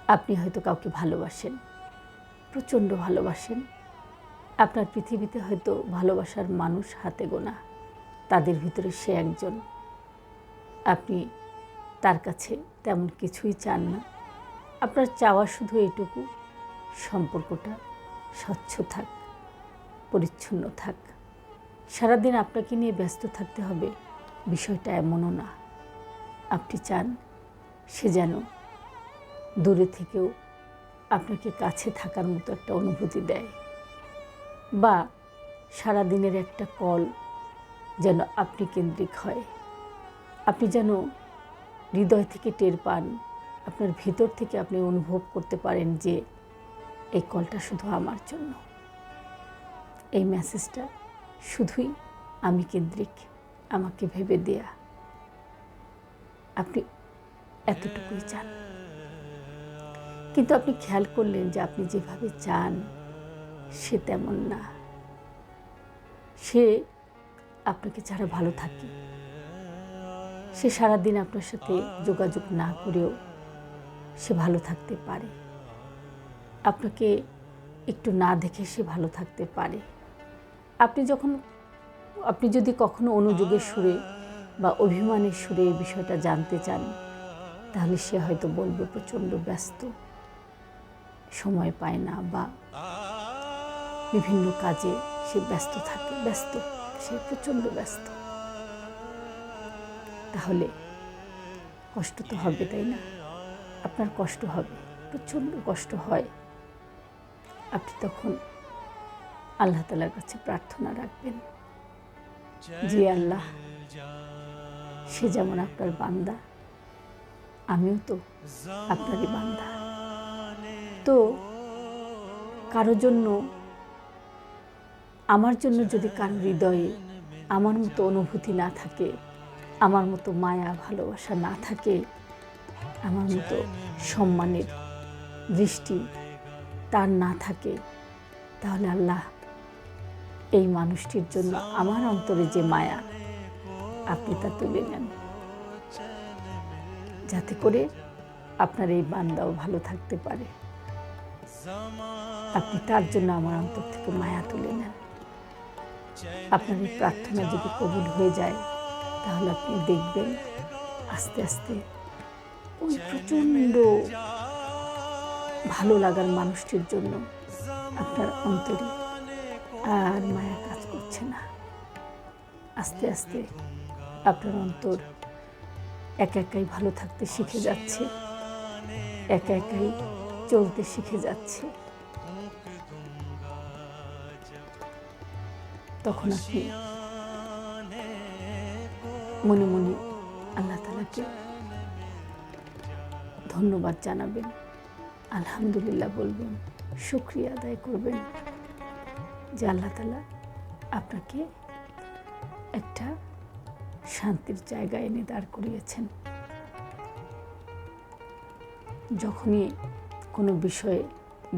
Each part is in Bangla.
আপনি হয়তো কাউকে ভালোবাসেন, প্রচণ্ড ভালোবাসেন। আপনার পৃথিবীতে হয়তো ভালোবাসার মানুষ হাতে গোনা, তাদের ভিতরে সে একজন। আপনি তার কাছে তেমন কিছুই চান না। আপনার চাওয়া শুধু এইটুকু, সম্পর্কটা স্বচ্ছ থাক, পরিচ্ছন্ন থাক। সারাদিন আপনাকে নিয়ে ব্যস্ত থাকতে হবে, বিষয়টা এমনও না। আপনি চান সে যেন দূরে থেকেও আপনাকে কাছে থাকার মতো একটা অনুভূতি দেয়, বা সারাদিনের একটা কল যেন আপনি কেন্দ্রিক হয়। আপনি যেন হৃদয় থেকে টের পান, আপনার ভিতর থেকে আপনি অনুভব করতে পারেন যে এই কলটা শুধু আমার জন্য, এই মেসেজটা শুধুই আমি কেন্দ্রিক, আমাকে ভেবে দেয়া। আপনি এতটুকুই চান। কিন্তু আপনি খেয়াল করলেন যে আপনি যেভাবে চান সে তেমন না। সে আপনাকে ছাড়া ভালো থাকে। সে সারাদিন আপনার সাথে যোগাযোগ না করেও সে ভালো থাকতে পারে। আপনাকে একটু না দেখে সে ভালো থাকতে পারে। আপনি যদি কখনো অনুযোগের সুরে বা অভিমানের সুরে এই বিষয়টা জানতে চান, তাহলে সে হয়তো বলবে প্রচণ্ড ব্যস্ত, সময় পায় না, বা বিভিন্ন কাজে সে ব্যস্ত থাকে, সে প্রচণ্ড ব্যস্ত। তাহলে কষ্ট তো হবে, তাই না? আপনার কষ্ট হবে, প্রচণ্ড কষ্ট হয়। আপনি তখন আল্লাহ তাআলার কাছে প্রার্থনা রাখবেন, যে আল্লাহ, সে যেমন আপনার বান্দা, আমিও তো আপনারই বান্দা। তো কারোর জন্য, আমার জন্য যদি কারোর হৃদয়ে আমার মতো অনুভূতি না থাকে, আমার মতো মায়া ভালোবাসা না থাকে, আমার মতো সম্মানের দৃষ্টি তার না থাকে, তাহলে আল্লাহ এই মানুষটির জন্য আমার অন্তরে যে মায়া, আপনি তা তুলে নেন, যাতে করে আপনার এই বান্দাও ভালো থাকতে পারে। আপনি তার জন্য আমার অন্তর থেকে মায়া তুলে নেন। আপনার এই প্রার্থনা যদি কবুল হয়ে যায়, তাহলে আপনি দেখবেন আস্তে আস্তে ওই প্রচণ্ড ভালো লাগার মানুষটির জন্য আপনার অন্তরে আর মায়া কাজ করছে না। আস্তে আস্তে আপনার অন্তর একা একাই ভালো থাকতে শিখে যাচ্ছে, একা একাই চলতে শিখে যাচ্ছে। তখন আপনি মনে মনে আল্লাহ তাআলাকে ধন্যবাদ জানাবেন, আলহামদুলিল্লাহ বলবেন, শুকরিয়া আদায় করবেন যে আল্লাহ তাআলা আপনাকে একটা শান্তির জায়গায় এনে দাঁড় করিয়েছেন। যখনই কোনো বিষয়ে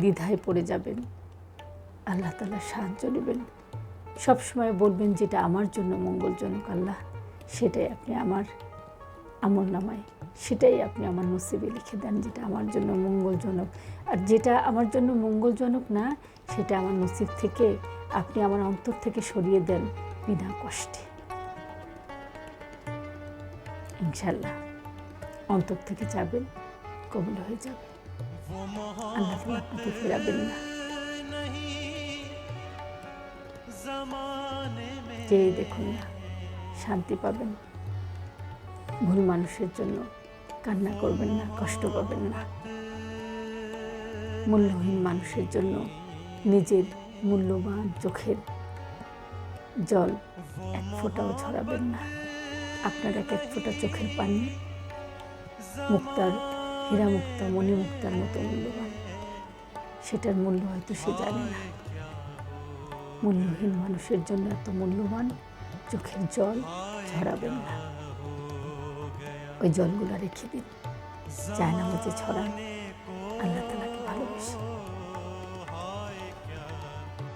দ্বিধায় পড়ে যাবেন, আল্লাহ তাআলার সাহায্য নেবেন। সবসময় বলবেন যেটা আমার জন্য মঙ্গলজনক আল্লাহ, সেটাই আপনি আমার আমলনামায়, সেটাই আপনি আমার নসিবে লিখে দেন, যেটা আমার জন্য মঙ্গলজনক। আর যেটা আমার জন্য মঙ্গলজনক না, সেটা আমার নসিব থেকে আপনি আমার অন্তর থেকে সরিয়ে দেন বিনা কষ্টে। ইনশাআল্লাহ অন্তর থেকে যাবেন, কবুল হয়ে যাবে। আল্লাহ তাআলা আপনাকে ফেরাবেন না। যেই দেখুন না, শান্তি পাবেন। ভুল মানুষের জন্য কান্না করবেন না, কষ্ট পাবেন না। মূল্যহীন মানুষের জন্য নিজের মূল্যবান চোখের জল এক ফোঁটাও ঝরাবেন না। আপনার এক এক ফোঁটা চোখের পানি মুক্তার, হীরা মুক্তা, মণিমুক্তার মতো মূল্যবান। সেটার মূল্য হয়তো সে জানে না। মূল্যহীন মানুষের জন্য এত মূল্যবান চোখের জল ঝরাবেন না। ওই জলগুলো রেখে দিন, জায়নামাজে ছড়ান, আল্লাহ তাআলাকে ভালোবেসে।